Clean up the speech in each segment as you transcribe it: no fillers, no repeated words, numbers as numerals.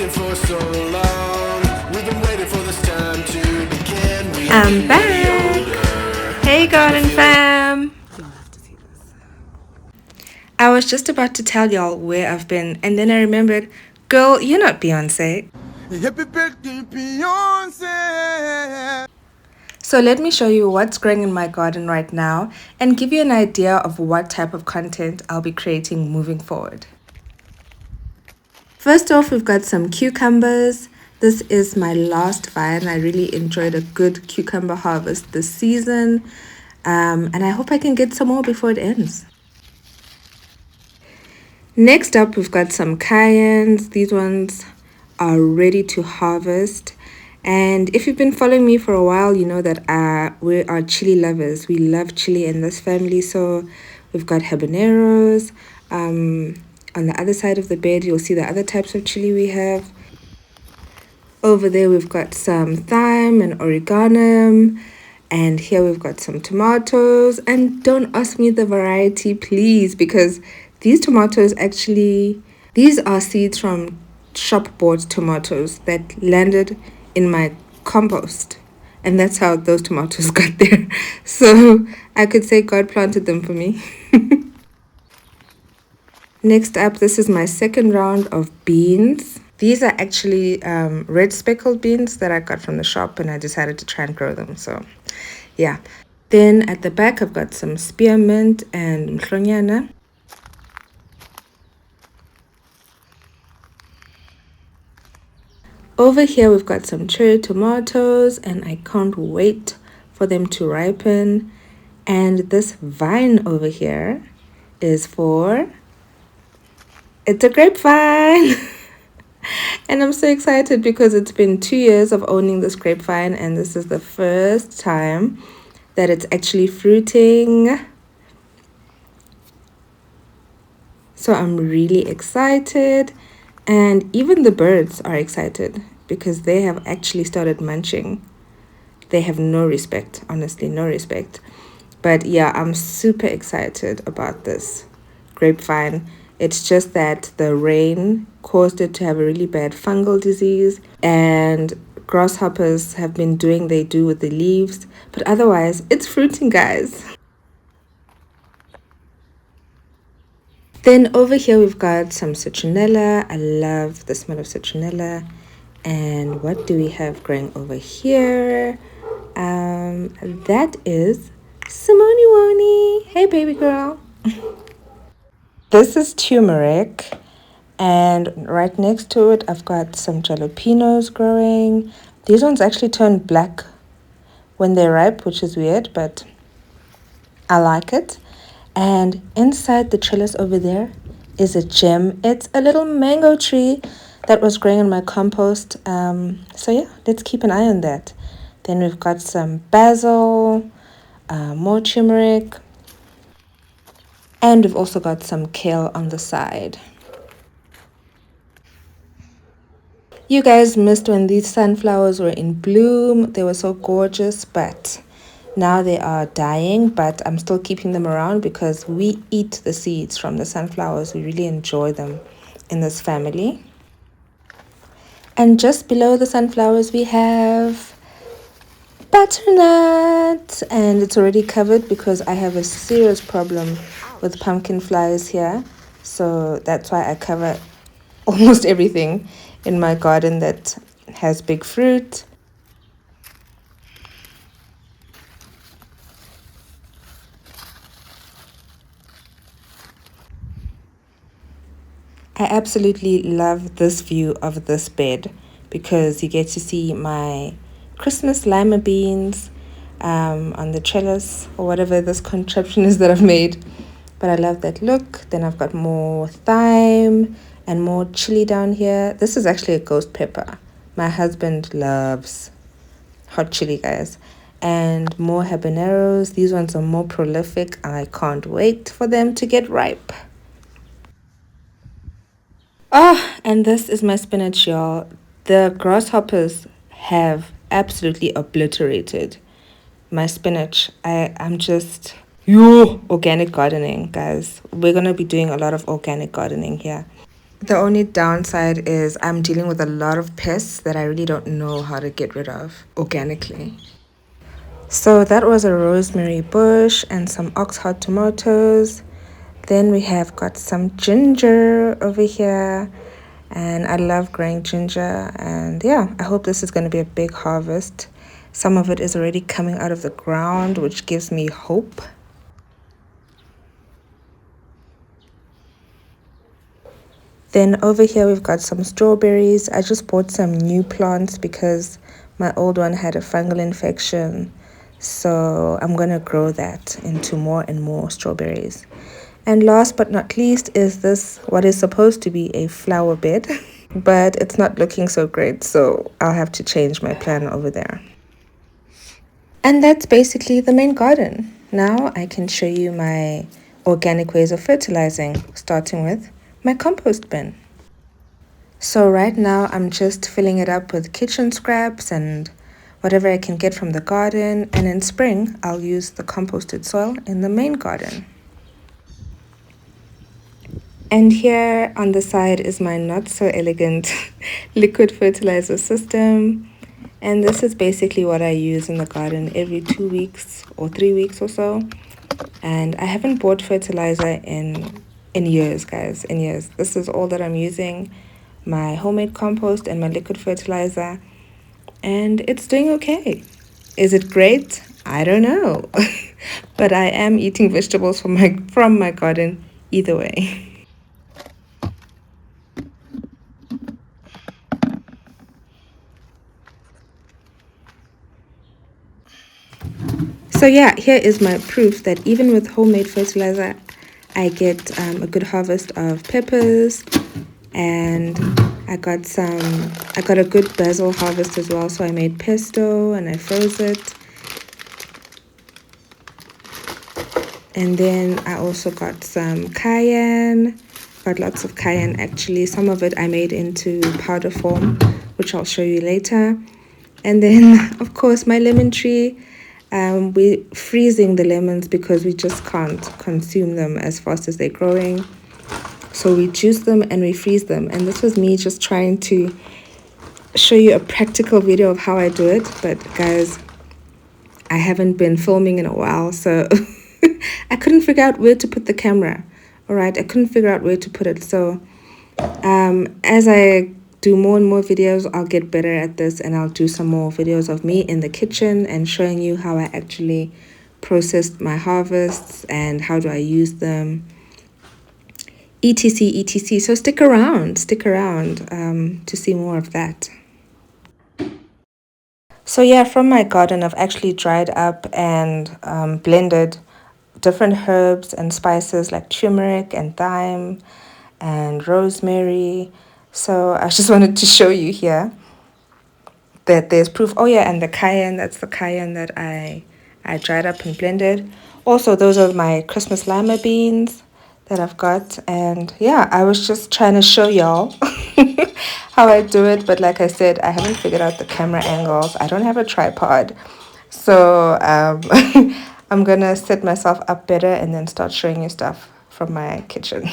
waiting for so long. We've been waiting for this time to begin. I'm back. Hey, Garden Fam. I was just about to tell y'all where I've been, and then I remembered, girl, you're not Beyonce. Happy birthday, Beyonce. So let me show you what's growing in my garden right now and give you an idea of what type of content I'll be creating moving forward. First off, we've got some cucumbers. This is my last vine. I really enjoyed a good cucumber harvest this season, and I hope I can get some more before it ends. Next up, we've got some cayennes. These ones are ready to harvest. And if you've been following me for a while, you know that we are chili lovers. We love chili in this family. So we've got habaneros. On the other side of the bed, you'll see the other types of chili we have. Over there, we've got some thyme and oregano. And here we've got some tomatoes. And don't ask me the variety, please, because these tomatoes these are seeds from shop-bought tomatoes that landed in my compost. And that's how those tomatoes got there. So I could say God planted them for me. Next up, this is my second round of beans. These are actually red speckled beans that I got from the shop, and I decided to try and grow them. So yeah. Then at the back, I've got some spearmint and mhlonyana. Over here, we've got some cherry tomatoes, and I can't wait for them to ripen. And this vine over here is it's a grapevine. And I'm so excited because it's been 2 years of owning this grapevine, and this is the first time that it's actually fruiting. So I'm really excited. And even the birds are excited because they have actually started munching. They have no respect, honestly, no respect. But yeah, I'm super excited about this grapevine. It's just that the rain caused it to have a really bad fungal disease, and grasshoppers have been doing they do with the leaves. But otherwise, it's fruiting, guys. Then over here, we've got some citronella. I love the smell of citronella. And what do we have growing over here? That is Simone Woni. Hey, baby girl. This is turmeric. And right next to it, I've got some jalapenos growing. These ones actually turn black when they're ripe, which is weird, but I like it. And inside the trellis over there is a gem. It's a little mango tree that was growing in my compost. So yeah, let's keep an eye on that. Then we've got some basil, more turmeric, and we've also got some kale on the side. You guys missed when these sunflowers were in bloom. They were so gorgeous, but now they are dying, but I'm still keeping them around because we eat the seeds from the sunflowers. We really enjoy them in this family. And just below the sunflowers, we have butternut, and it's already covered because I have a serious problem with pumpkin flies here. So that's why I cover almost everything in my garden that has big fruit. I absolutely love this view of this bed because you get to see my Christmas lima beans on the trellis or whatever this contraption is that I've made. But I love that look. Then I've got more thyme and more chili down here. This is actually a ghost pepper. My husband loves hot chili, guys. And more habaneros. These ones are more prolific. I can't wait for them to get ripe. Oh, and this is my spinach, y'all. The grasshoppers have absolutely obliterated my spinach. I'm just organic gardening, guys. We're gonna be doing a lot of organic gardening here. The only downside is I'm dealing with a lot of pests that I really don't know how to get rid of organically. So that was a rosemary bush and some oxheart tomatoes. Then we have got some ginger over here, and I love growing ginger. And yeah, I hope this is going to be a big harvest. Some of it is already coming out of the ground, which gives me hope. Then over here we've got some strawberries. I just bought some new plants because my old one had a fungal infection. So I'm going to grow that into more and more strawberries. And last but not least is this, what is supposed to be a flower bed, but it's not looking so great. So I'll have to change my plan over there. And that's basically the main garden. Now I can show you my organic ways of fertilizing, starting with my compost bin. So right now I'm just filling it up with kitchen scraps and whatever I can get from the garden, and in spring I'll use the composted soil in the main garden. And here on the side is my not so elegant liquid fertilizer system. And this is basically what I use in the garden every 2 weeks or 3 weeks or so. And I haven't bought fertilizer in years, guys, in years. This is all that I'm using, my homemade compost and my liquid fertilizer. And it's doing okay. Is it great? I don't know. But I am eating vegetables from my garden either way. So yeah, here is my proof that even with homemade fertilizer, I get a good harvest of peppers, and I got a good basil harvest as well. So I made pesto and I froze it. And then I also got some cayenne, got lots of cayenne actually. Some of it I made into powder form, which I'll show you later. And then, of course, my lemon tree. We're freezing the lemons because we just can't consume them as fast as they're growing. So we juice them and we freeze them. And this was me just trying to show you a practical video of how I do it. But guys, I haven't been filming in a while, so I couldn't figure out where to put the camera. All right, I couldn't figure out where to put it. So as I do more and more videos, I'll get better at this, and I'll do some more videos of me in the kitchen and showing you how I actually processed my harvests and how do I use them, etc. So stick around to see more of that. So yeah, from my garden I've actually dried up and blended different herbs and spices like turmeric and thyme and rosemary. So I just wanted to show you here that there's proof. Oh yeah, and the cayenne, that's the cayenne that I dried up and blended. Also, those are my Christmas lima beans that I've got. And yeah, I was just trying to show y'all how I do it. But like I said, I haven't figured out the camera angles. I don't have a tripod. So I'm gonna set myself up better and then start showing you stuff from my kitchen.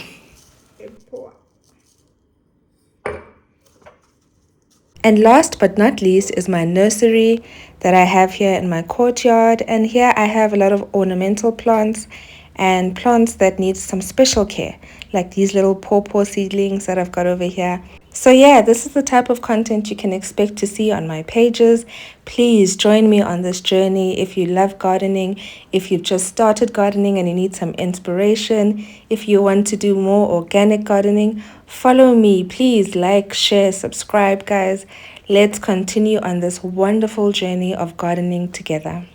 And last but not least is my nursery that I have here in my courtyard. And here I have a lot of ornamental plants and plants that need some special care, like these little pawpaw seedlings that I've got over here. So yeah, this is the type of content you can expect to see on my pages. Please join me on this journey if you love gardening, if you've just started gardening and you need some inspiration, if you want to do more organic gardening, follow me. Please like, share, subscribe, guys. Let's continue on this wonderful journey of gardening together.